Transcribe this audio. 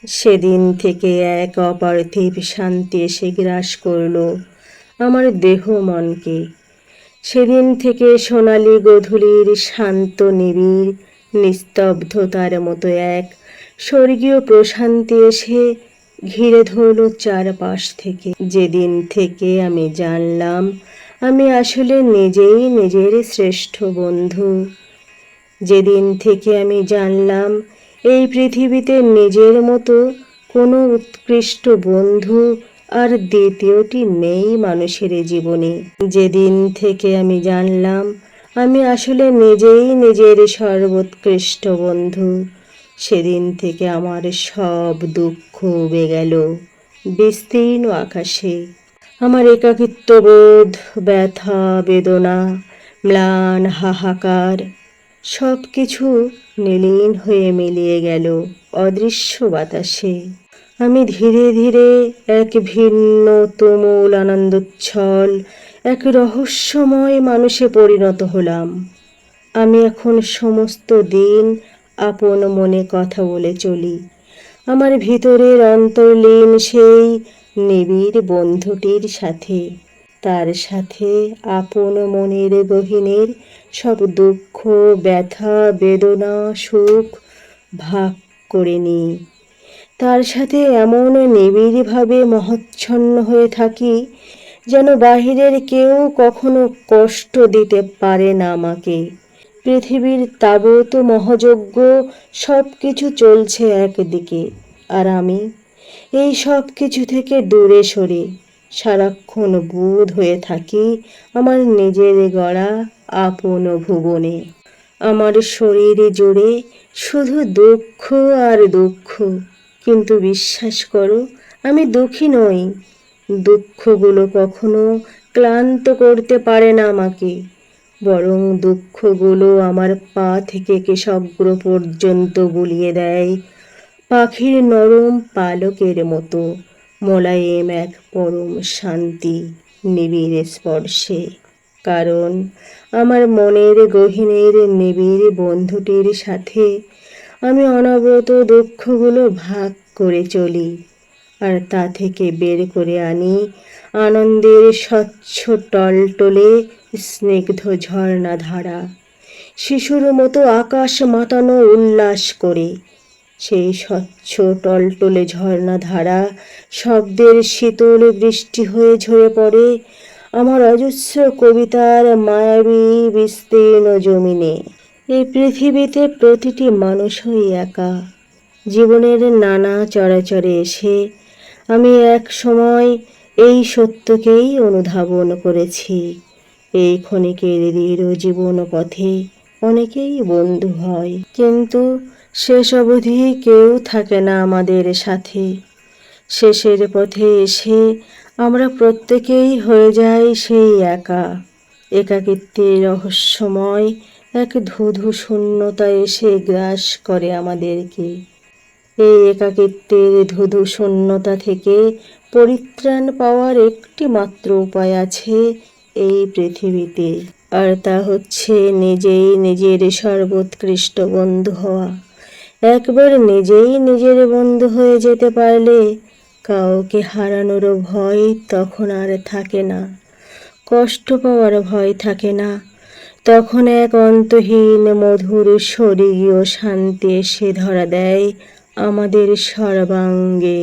সেদিন থেকে এক অপার্থিব শান্তি এসে গ্রাস করল আমার দেহ মনকে। সেদিন থেকে সোনালি গোধূলির শান্ত নিবিড় নিস্তব্ধতার মতো এক স্বর্গীয় প্রশান্তি এসে ঘিরে ধরল চারপাশ থেকে। যেদিন থেকে আমি জানলাম আমি আসলে নিজেই নিজের শ্রেষ্ঠ বন্ধু, যেদিন থেকে আমি জানলাম এই পৃথিবীতে নিজের মতো কোনো উৎকৃষ্ট বন্ধু আর দ্বিতীয়টি নেই মানুষের জীবনে, যেদিন থেকে আমি জানলাম আমি আসলে নিজেই নিজের সর্বোৎকৃষ্ট বন্ধু, সেদিন থেকে আমার সব দুঃখ উবে গেল বিস্তীর্ণ আকাশে। আমার একাকিত্ববোধ, ব্যথা, বেদনা, ম্লান হাহাকার সব কিছু নীলীন হয়ে মিলিয়ে গেল অদৃশ্য বাতাসে। আমি ধীরে ধীরে এক ভিন্ন তুমুল আনন্দোচ্ছল এক রহস্যময় মানুষে পরিণত হলাম। আমি এখন সমস্ত দিন আপন মনে কথা বলে চলি আমার ভিতরের অন্তর্লীন সেই নিবিড় বন্ধুটির সাথে। তার সাথে আপন মনের গহীনের সব দুঃখ, ব্যথা, বেদনা, সুখ ভাগ করে নিই। তার সাথে এমন নিবিড়ভাবে মহচ্ছন্ন হয়ে থাকি যেন বাহিরের কেউ কখনো কষ্ট দিতে পারে না আমাকে। পৃথিবীর তাবৎ মহাযজ্ঞ সব কিছু চলছে একদিকে, আর আমি এই সব কিছু থেকে দূরে সরে সারাক্ষণ বোধ হয়ে থাকি আমার নিজের গড়া আপন ভুবনে। আমার শরীর জুড়ে শুধু দুঃখ আর দুঃখ, কিন্তু বিশ্বাস করো আমি দুঃখী নই। দুঃখগুলো কখনো ক্লান্ত করতে পারে না আমাকে, বরং দুঃখগুলো আমার পা থেকে কেশগ্র পর্যন্ত বুলিয়ে দেয় পাখির নরম পালকের মতো মোলায়েম এক পরম শান্তি নিবিড় স্পর্শে। কারণ আমার মনের গহীনের নিবিড় বন্ধুটির সাথে আমি অনবরত দুঃখগুলো ভাগ করে চলি, আর তা থেকে বের করে আনি আনন্দের স্বচ্ছ টলটলে স্নিগ্ধ ঝর্ণাধারা, শিশুর মতো আকাশ মাতানো উল্লাস করে। সেই স্বচ্ছ টলটলে ঝর্ণাধারা শব্দের শীতল বৃষ্টি হয়ে ঝরে পড়ে আমার অজস্র কবিতার মায়াবী বিস্তীর্ণ জমিনে। এই পৃথিবীতে প্রতিটি মানুষই একা। জীবনের নানা চরাচরে এসে আমি এক সময় এই সত্যকেই অনুধাবন করেছি। এই ক্ষণিকের দৃঢ় জীবন পথে অনেকেই বন্ধু হয়, কিন্তু শেষ অবধি কেউ থাকে না আমাদের সাথে। শেষের পথে এসে আমরা প্রত্যেকেই হয়ে যাই সেই একা। একাকিত্বের রহস্যময় এক ধূধু শূন্যতা এসে গ্রাস করে আমাদেরকে। এই একাকিত্বের ধূধু শূন্যতা থেকে পরিত্রাণ পাওয়ার একটি মাত্র উপায় আছে এই পৃথিবীতে, আর তা হচ্ছে নিজেই নিজের সর্বোৎকৃষ্ট বন্ধু হওয়া। একবার নিজেই নিজের বন্ধু হয়ে যেতে পারলে কাউকে হারানোর ভয় তখন আর থাকে না, কষ্ট পাওয়ার ভয় থাকে না। তখন এক অন্তহীন মধুর স্বর্গীয় শান্তি এসে ধরা দেয় আমাদের সর্বাঙ্গে।